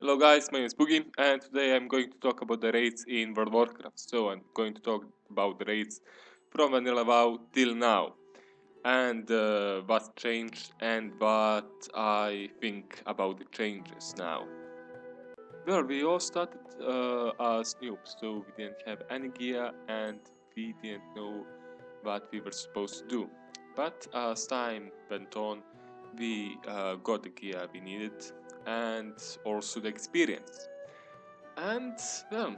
Hello guys, my name is Boogie and today I'm going to talk about the raids in World of Warcraft. So I'm going to talk about the raids from Vanilla WoW till now and what changed and what I think about the changes now. Well, we all started as noobs, so we didn't have any gear and we didn't know what we were supposed to do. But as time went on, we got the gear we needed and also the experience. And well,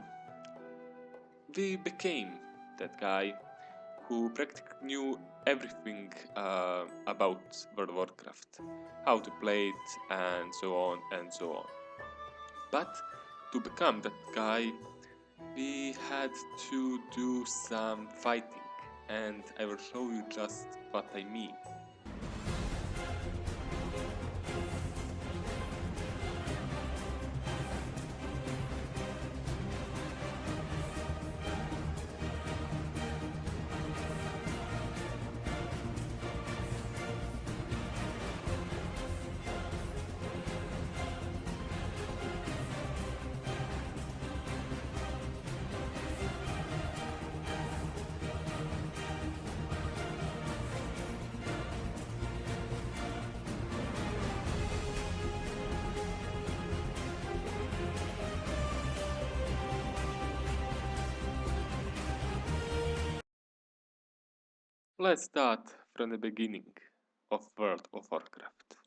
we became that guy who practically knew everything about World of Warcraft, how to play it, and so on and so on. But to become that guy, we had to do some fighting, and I will show you just what I mean. Let's start from the beginning of World of Warcraft.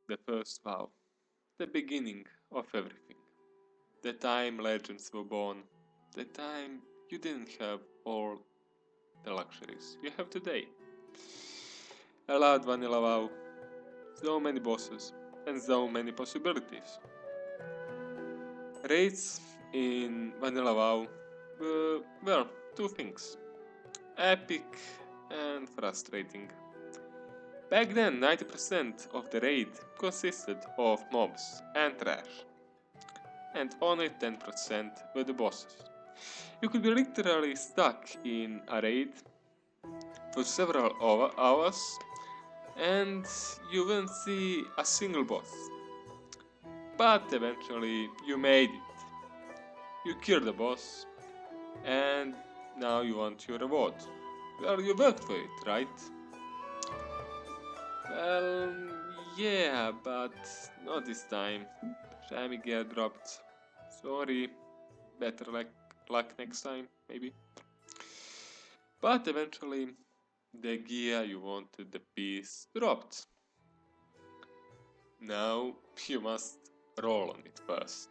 The first vow, the beginning of everything. The time legends were born, the time you didn't have all the luxuries you have today. I loved Vanilla WoW, so many bosses and so many possibilities. Raids in Vanilla WoW were, well, two things, epic and frustrating. Back then, 90% of the raid consisted of mobs and trash, and only 10% were the bosses. You could be literally stuck in a raid for several hours and you wouldn't see a single boss. But eventually you made it. You killed the boss and now you want your reward. Well, you worked for it, right? Yeah, but not this time. Shiny gear dropped. Sorry. Better luck next time, maybe. But eventually, the gear you wanted, the piece, dropped. Now you must roll on it first.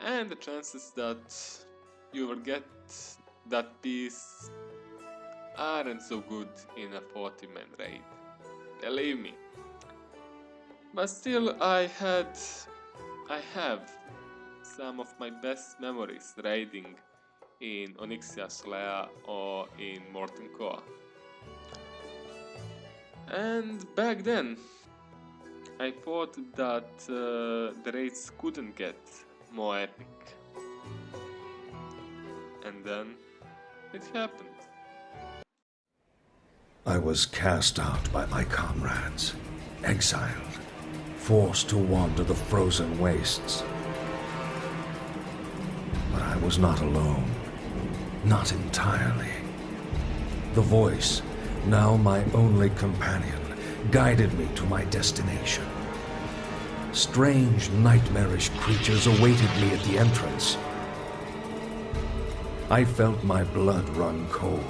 And the chances that you will get that piece aren't so good in a 40-man raid. Believe me. But still, I have some of my best memories raiding in Onyxia Slayer or in Morton Core. And back then, I thought that the raids couldn't get more epic. And then it happened. I was cast out by my comrades, exiled, forced to wander the frozen wastes. But I was not alone, not entirely. The voice, now my only companion, guided me to my destination. Strange, nightmarish creatures awaited me at the entrance. I felt my blood run cold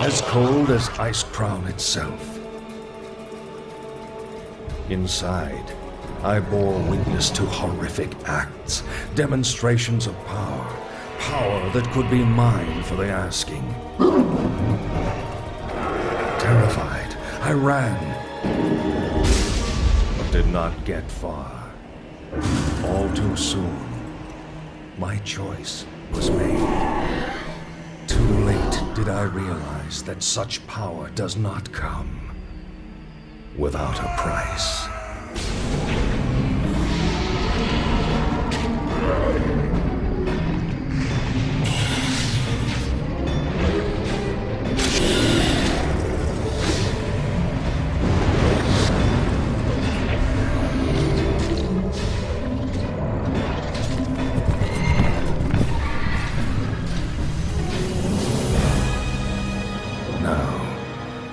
as Icecrown itself. Inside, I bore witness to horrific acts, demonstrations of power that could be mine for the asking. Terrified, I ran, but did not get far. All too soon, my choice was made. Too late did I realize that such power does not come without a price.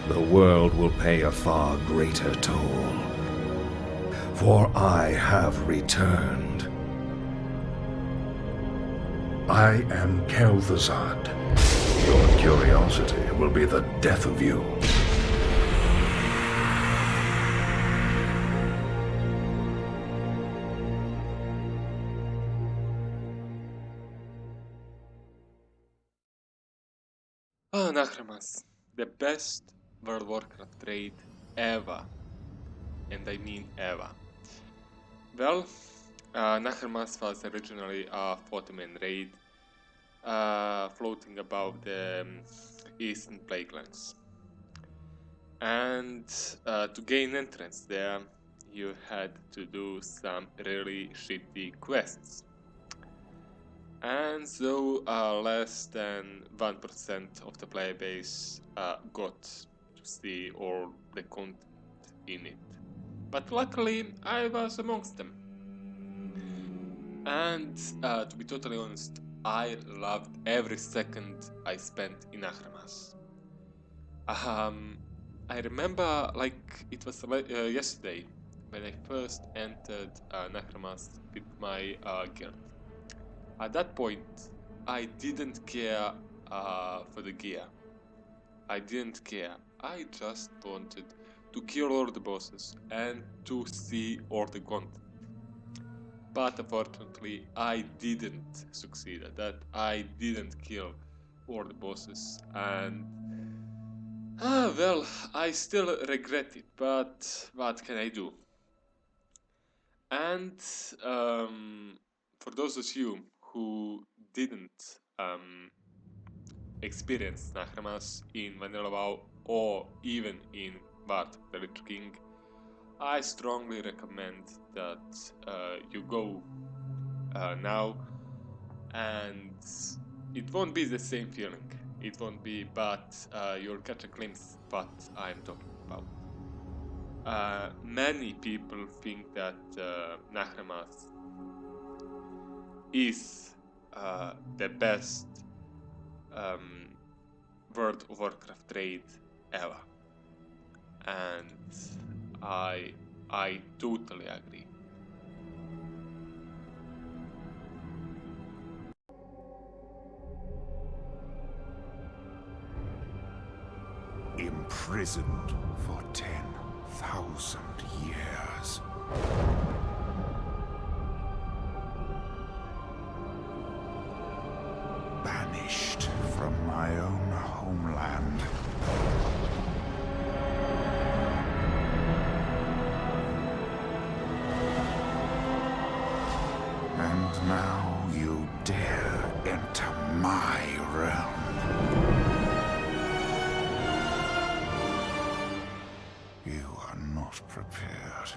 The world will pay a far greater toll. For I have returned. I am Kel'Thuzad. Your curiosity will be the death of you. Oh, Naxxramas, the best World of Warcraft raid ever. And I mean ever. Well, Naxxramas was originally a 40-man raid floating above the Eastern Plaguelands. And to gain entrance there, you had to do some really shitty quests. And so less than 1% of the player base got to see all the content in it. But luckily, I was amongst them. And to be totally honest, I loved every second I spent in Naxxramas. I remember like it was yesterday when I first entered Naxxramas with my guild. At that point, I didn't care for the gear. I didn't care. I just wanted to kill all the bosses and to see all the content. But unfortunately, I didn't succeed at that. I didn't kill all the bosses, and well, I still regret it, but what can I do? And for those of you who didn't experience Naxxramas in Vanilla WoW or even in Bard of the Lich King, I strongly recommend that you go now, and it won't be the same feeling. It won't be, but you'll catch a glimpse what I'm talking about. Many people think that Naxxramas is the best World of Warcraft raid ever, and I I totally agree. Imprisoned for 10,000 years. Banished from my own homeland. And now you dare enter my realm. You are not prepared.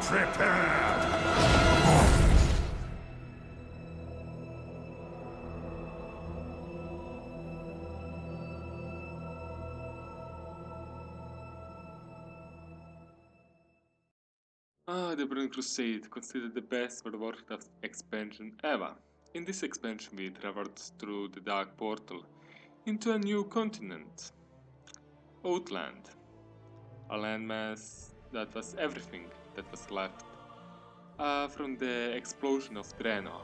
Prepared! The Burning Crusade, considered the best World of Warcraft expansion ever. In this expansion we traveled through the Dark Portal into a new continent, Outland, a landmass that was everything that was left from the explosion of Draenor.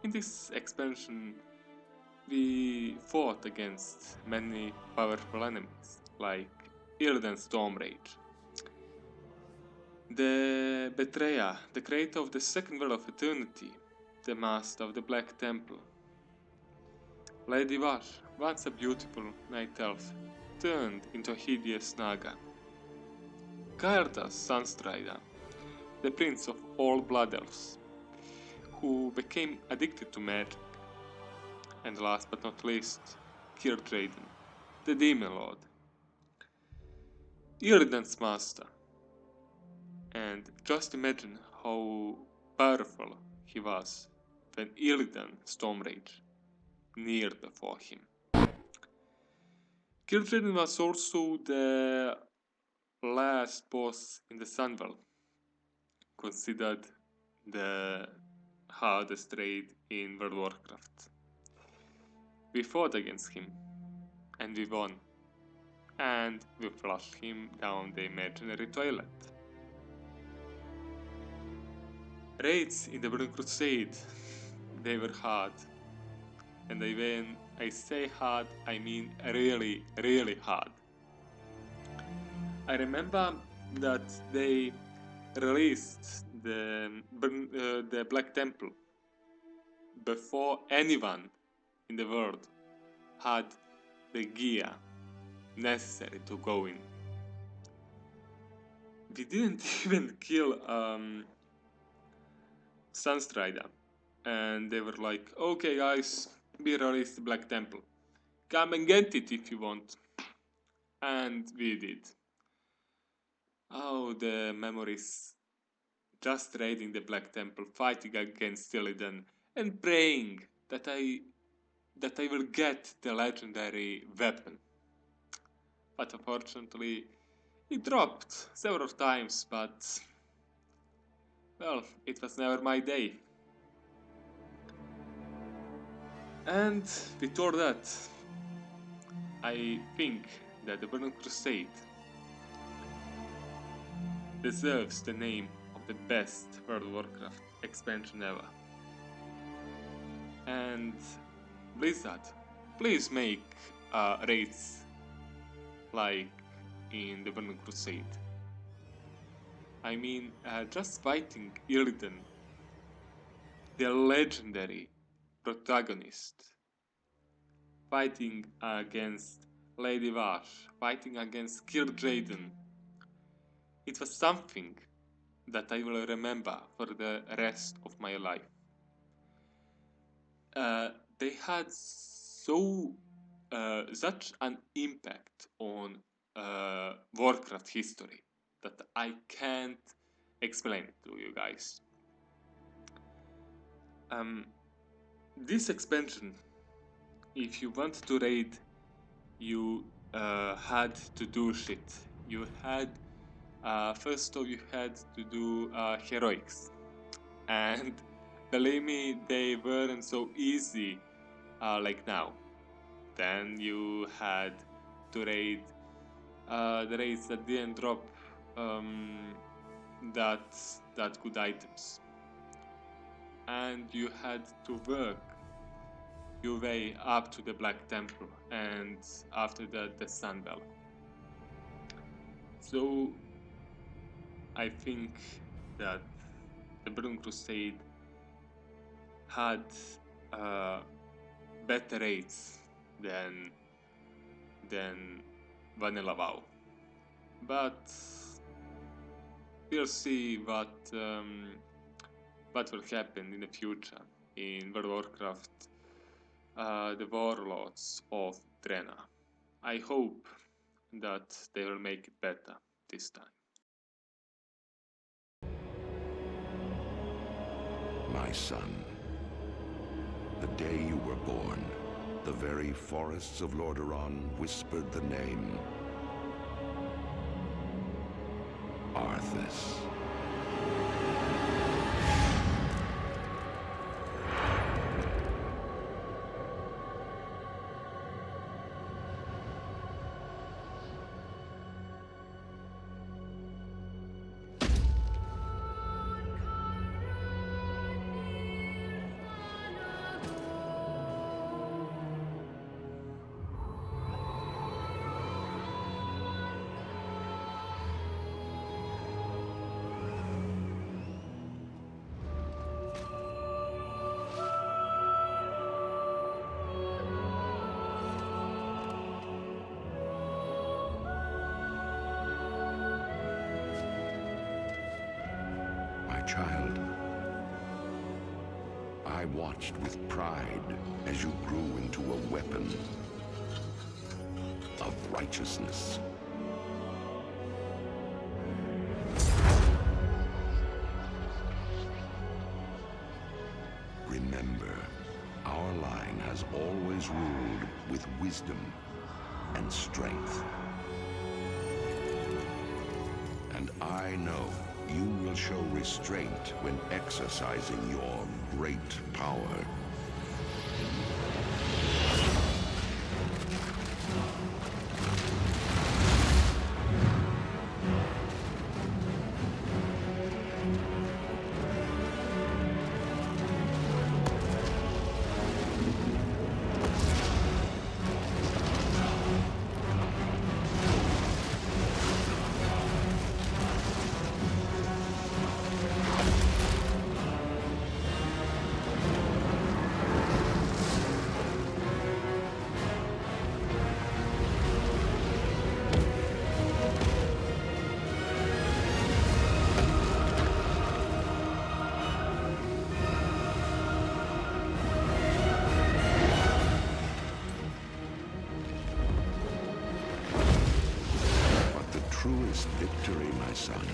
In this expansion we fought against many powerful enemies like Illidan's Stormrage, the Betrayer, the creator of the Second World of Eternity, the Master of the Black Temple, Lady Vash, once a beautiful night elf, turned into a hideous Naga, Kaerta's Sunstrider, the prince of all Blood Elves, who became addicted to magic, and last but not least, Kirdraden, the Demon Lord, Illidan's master. And just imagine how powerful he was when Illidan Stormrage kneeled before him. Kirdraden was also the last boss in the Sunwell, considered the hardest raid in World of Warcraft. We fought against him, and we won, and we flushed him down the imaginary toilet. Raids in the Burning Crusade, they were hard. And when I say hard, I mean really, really hard. I remember that they released the Black Temple before anyone in the world had the gear necessary to go in. We didn't even kill Sunstrider, and they were like, okay guys, we released the Black Temple, come and get it if you want. And we did. Oh, the memories just raiding the Black Temple, fighting against Illidan, and praying that I will get the legendary weapon. But unfortunately, it dropped several times, but well, it was never my day. And with all that, I think that the Burning Crusade deserves the name of the best World of Warcraft expansion ever. And Blizzard, please make raids like in the Burning Crusade. I mean, just fighting Illidan, the legendary protagonist, fighting against Lady Vash, fighting against Kir Jaden. It was something that I will remember for the rest of my life. They had such an impact on Warcraft history that I can't explain it to you guys. This expansion, if you want to raid, you had to do shit. You had first off, you had to do heroics, and believe me, they weren't so easy like now. Then you had to raid the raids that didn't drop that good items, and you had to work your way up to the Black Temple, and after that the Sunbelt. So I think that the Burning Crusade had better raids than Vanilla WoW, but we'll see what will happen in the future in World of Warcraft, the Warlords of Drena. I hope that they will make it better this time. My son, the day you were born, the very forests of Lordaeron whispered the name Arthas. Child, I watched with pride as you grew into a weapon of righteousness. Remember, our line has always ruled with wisdom and strength. And I know you will show restraint when exercising your great power. Truest victory, my son,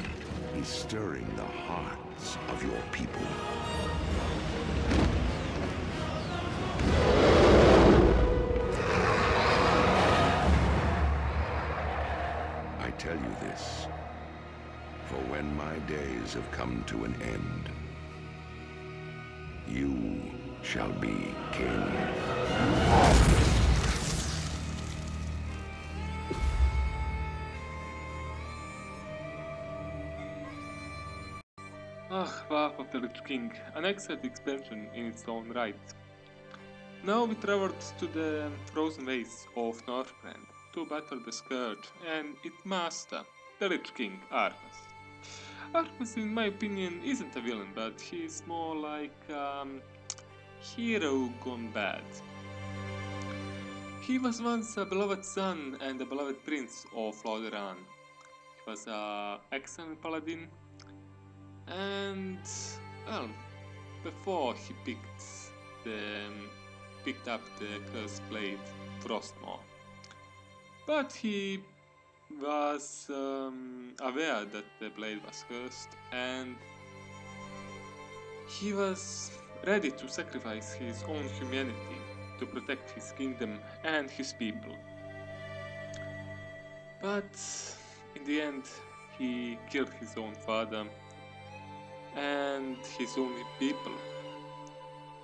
He's stirring the hearts of your people. I tell you this, for when my days have come to an end, you shall be king. Wrath of the Lich King, an excellent expansion in its own right. Now we traveled to the frozen wastes of Northrend to battle the Scourge and its master, the Lich King, Arthas. Arthas, in my opinion, isn't a villain, but he's more like hero gone bad. He was once a beloved son and a beloved prince of Lordaeron. He was an excellent paladin, and well, before he picked up the cursed blade Frostmaw, but he was aware that the blade was cursed, and he was ready to sacrifice his own humanity to protect his kingdom and his people. But in the end, he killed his own father and his own people.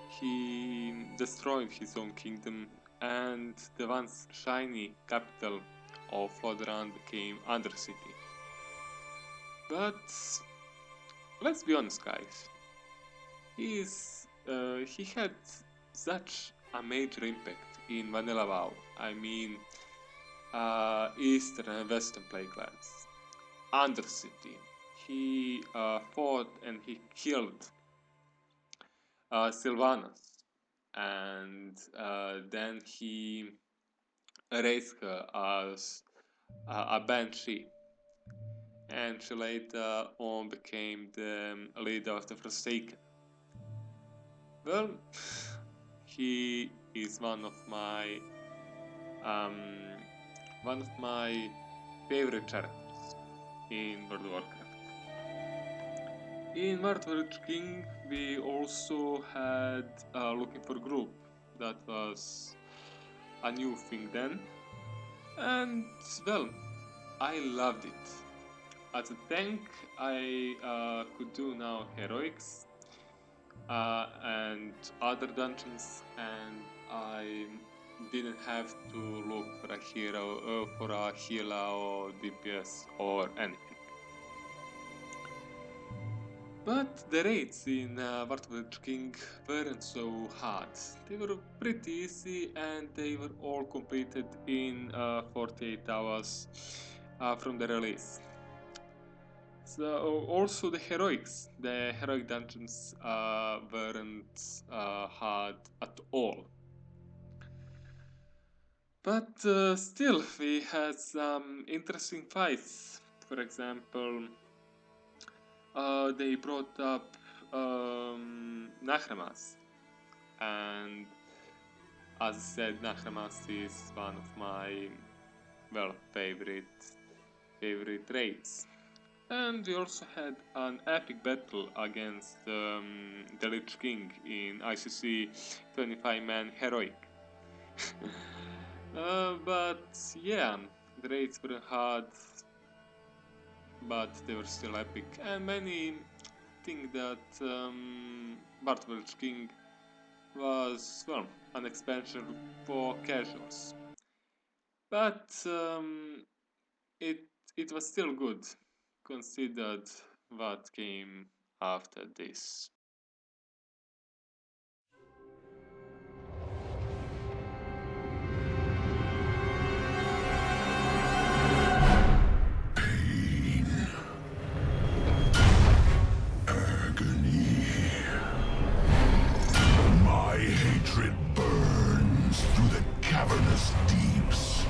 He destroyed his own kingdom, and the once shiny capital of Lordaeron became Undercity. But let's be honest, guys. He had such a major impact in Vanilla WoW. I mean, Eastern and Western Plaguelands, Undercity. He fought and he killed Sylvanas, and then he raised her as a banshee, and she later on became the leader of the Forsaken. Well, he is one of my favorite characters in World of Warcraft. In Wrath of the Lich King, we also had Looking for Group. That was a new thing then, and well, I loved it. As a tank, I could do now heroics and other dungeons, and I didn't have to look for a hero, for a healer or DPS or anything. But the raids in Wrath of the Lich King weren't so hard. They were pretty easy, and they were all completed in 48 hours from the release. So also the heroic dungeons weren't hard at all. But still, we had some interesting fights. For example, they brought up Naxxramas, and as I said, Naxxramas is one of my favorite raids. And we also had an epic battle against the Lich King in ICC 25-man heroic. But yeah, the raids were hard, but they were still epic, and many think that Wrath of the Lich King was, an expansion for casuals. But it was still good, considered what came after this. My hatred burns through the cavernous deeps.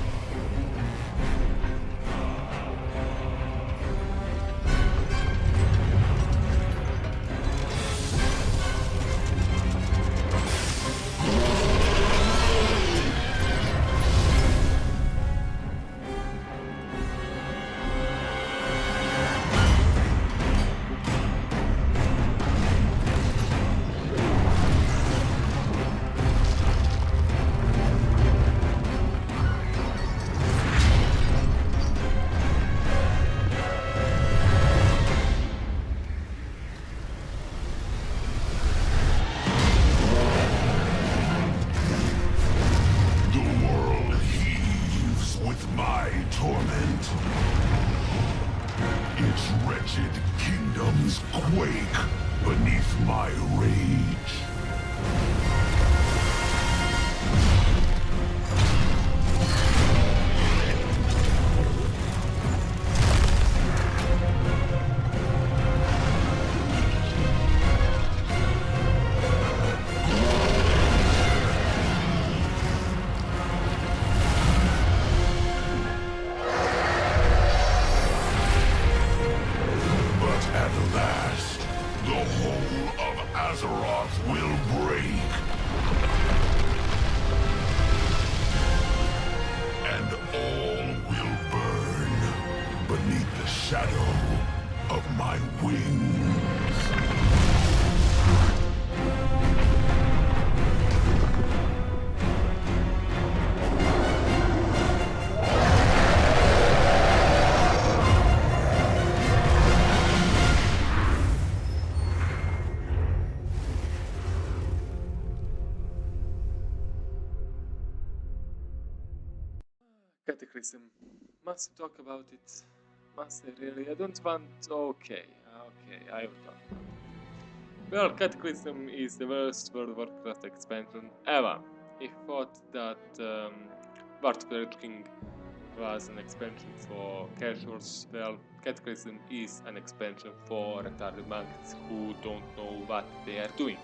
beneath my rage. Cataclysm. Must talk about it? Must I really? I don't want. Okay, I will talk about it. Well, Cataclysm is the worst World of Warcraft expansion ever. I thought that Wrath of the Lich King was an expansion for casuals. Well, Cataclysm is an expansion for retarded monkeys who don't know what they are doing.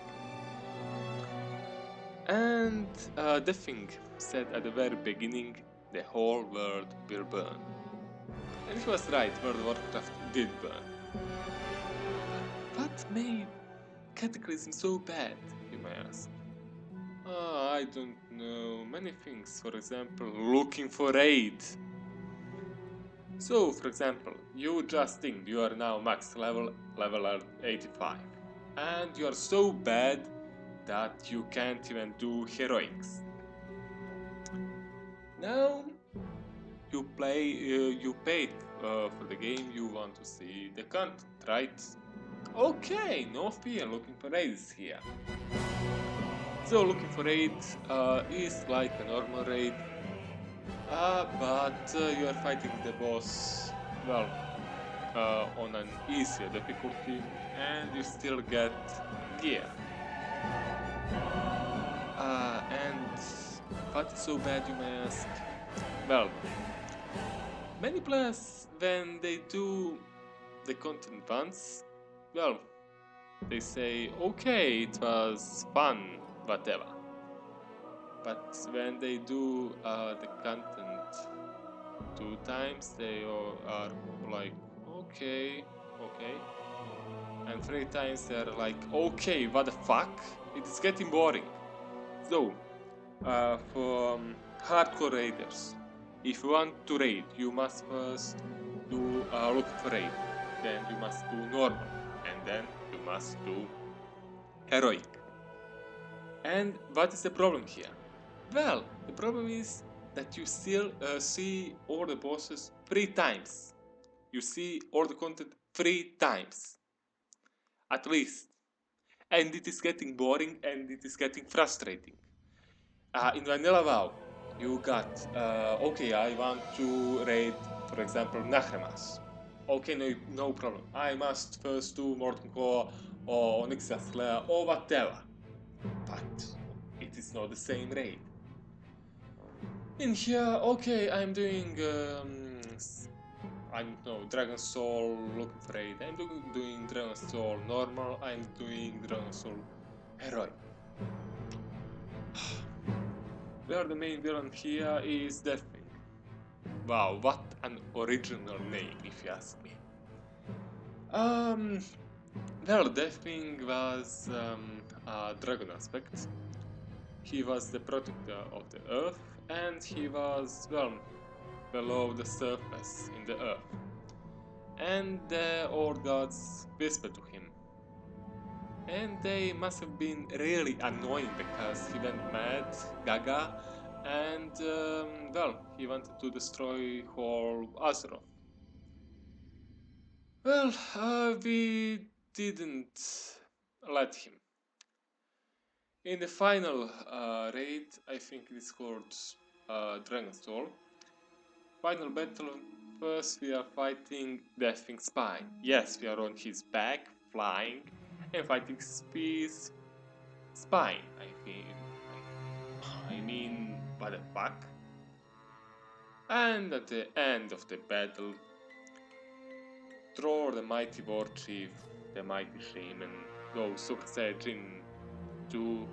And the thing said at the very beginning, the whole world will burn. And he was right, World of Warcraft did burn. What made Cataclysm so bad, you may ask? I don't know, many things. For example, looking for raid. So, for example, you just think you are now max level 85. And you are so bad that you can't even do heroics. Now, you paid for the game, you want to see the content, right? Okay, no fear, looking for raids here. So looking for raid is like a normal raid, but you are fighting the boss, well, on an easier difficulty, and you still get gear. And what is so bad, you may ask? Well, many players, when they do the content once, well, they say, okay, it was fun, whatever. But when they do the content 2 times, they are like, okay. And 3 times they're like, okay, what the fuck? It is getting boring. So, for hardcore raiders, if you want to raid, you must first do look for raid, then you must do normal, and then you must do heroic. And what is the problem here? Well, the problem is that you still see all the bosses 3 times. You see all the content 3 times. At least. And it is getting boring and it is getting frustrating. In Vanilla WoW, you got, okay, I want to raid, for example, Naxxramas. Okay, no problem. I must first do Morton Core or Naxxramas or whatever. But it is not the same raid. In here, okay, I'm doing, I don't know, Dragon Soul looking for raid. I'm doing Dragon Soul normal. I'm doing Dragon Soul heroic. Where the main villain here is Deathwing. Wow, what an original name, if you ask me. Well, Deathwing was a dragon aspect. He was the protector of the earth, and he was, well, below the surface in the earth. And the old gods whispered to him. And they must have been really annoying because he went mad, gaga, and, well, he wanted to destroy whole Azeroth. Well, we didn't let him. In the final raid, I think it is called Dragon's Soul. Final battle, first we are fighting Deathwing's spine. Yes, we are on his back, flying and fighting speeds spine, I think. I mean, what the fuck? And at the end of the battle, Thor, the mighty war chief, the mighty shaman, goes Super Saiyajin 2,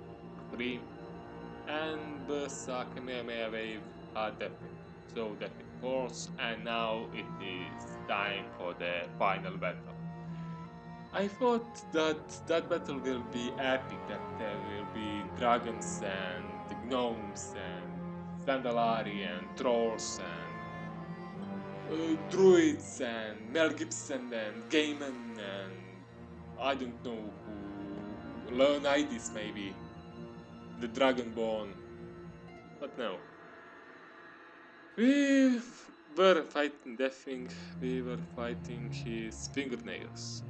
3, and Berserk Kamehameha Wave are definite. So definite force, and now it is time for the final battle. I thought that battle will be epic, that there will be dragons and gnomes and Zandalari and trolls and druids and Mel Gibson and Gaiman and I don't know who, Leonidas maybe, the Dragonborn, but no. We were fighting that thing, we were fighting his fingernails.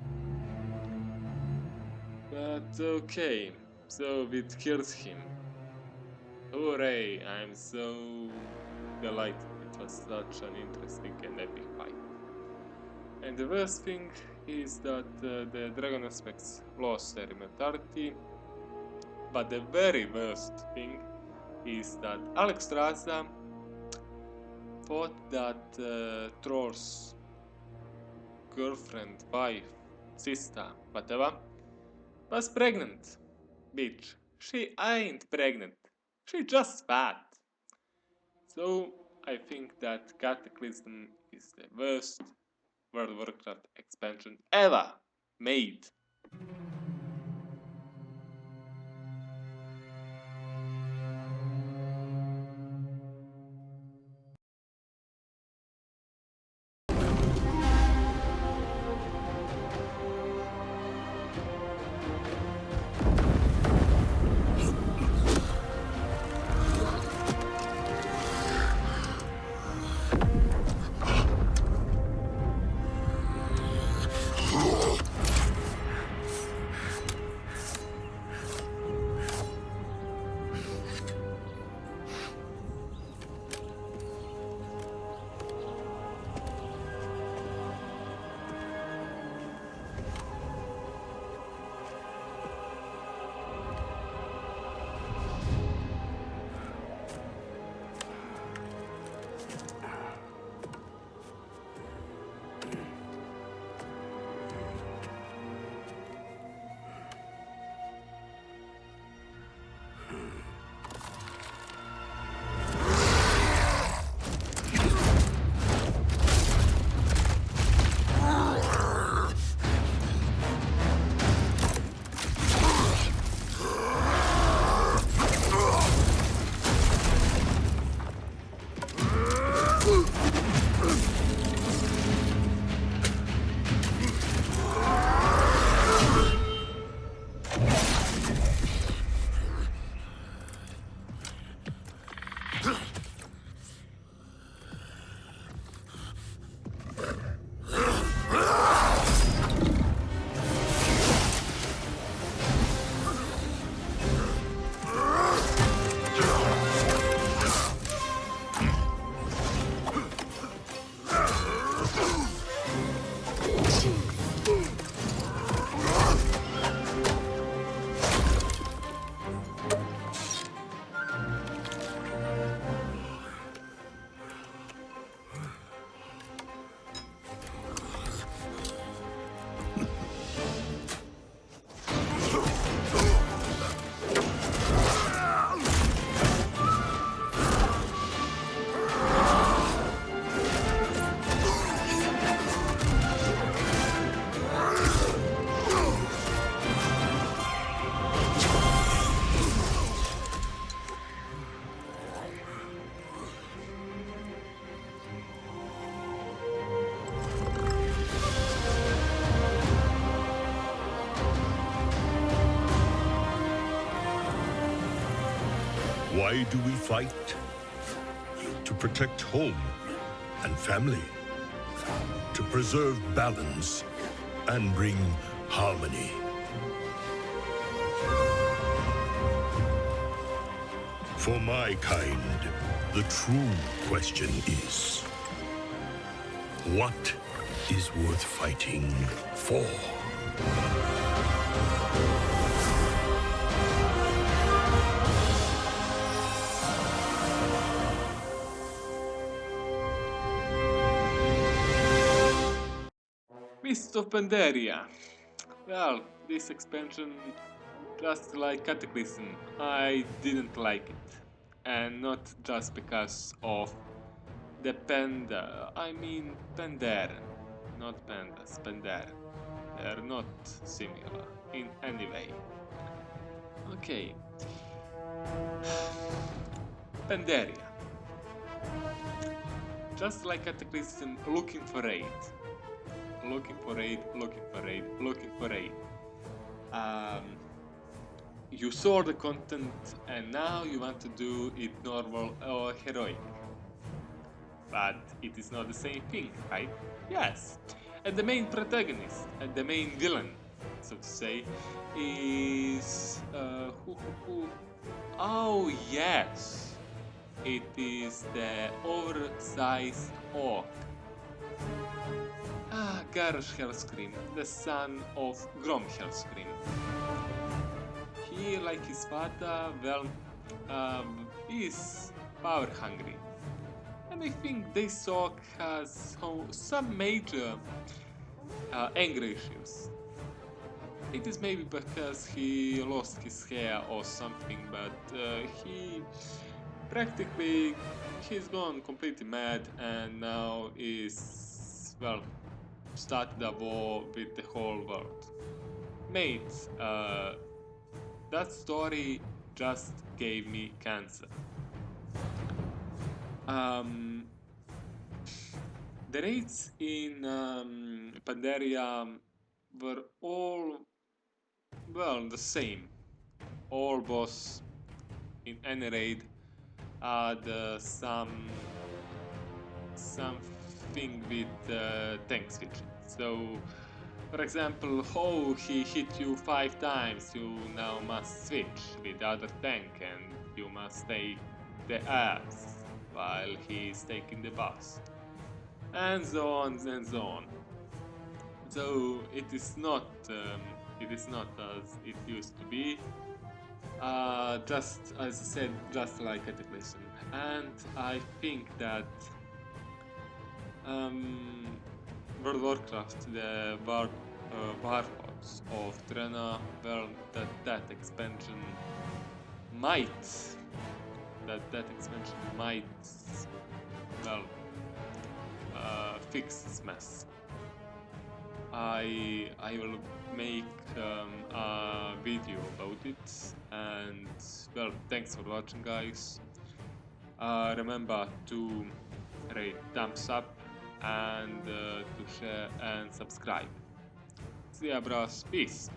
But okay, so it kills him. Hooray, I'm so delighted. It was such an interesting and epic fight. And the worst thing is that the dragon aspects lost their immortality. But the very worst thing is that Naxxramas thought that Troll's girlfriend, wife, sister, whatever, was pregnant. Bitch, she ain't pregnant. She just fat. So I think that Cataclysm is the worst World of Warcraft expansion ever made. Why do we fight? To protect home and family. To preserve balance and bring harmony. For my kind, the true question is, what is worth fighting for? Mist of Pandaria. Well, this expansion, just like Cataclysm, I didn't like it. And not just because of the Pandaren, not pandas, Pandaren. They're not similar in any way. Okay. Pandaria. Just like Cataclysm, looking for aid. Looking for aid, looking for aid, looking for aid. You saw the content and now you want to do it normal or heroic. But it is not the same thing, right? Yes. And the main protagonist and the main villain, so to say, is who? Oh yes, it is the oversized orc. Garrosh Hellscream, the son of Grom Hellscream. He, like his father, is power hungry. And I think this orc has some major anger issues. It is maybe because he lost his hair or something, but he's gone completely mad and now is, well, started a war with the whole world. Mate, that story just gave me cancer. The raids in Pandaria were all, well, the same. All boss in any raid had something with tank switching. So, for example, he hit you 5 times, you now must switch with the other tank and you must take the abs while he's taking the boss. And so on and so on. So it is not as it used to be. Just as I said, just like Cataclysm. And I think that World of Warcraft, the Warlords of Drena, well, that expansion might, well, fix this mess. I will make a video about it, and well, thanks for watching, guys. Remember to rate, thumbs up, and to share and subscribe. See ya, bros. Peace.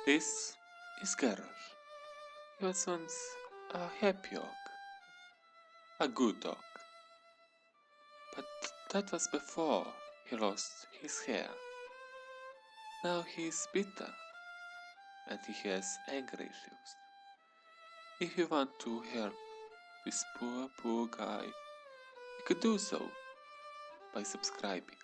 This is Garrosh. He was once a happy orc, a good orc. But that was before he lost his hair. Now he is bitter and he has anger issues. If you want to help this poor guy, you could do so by subscribing.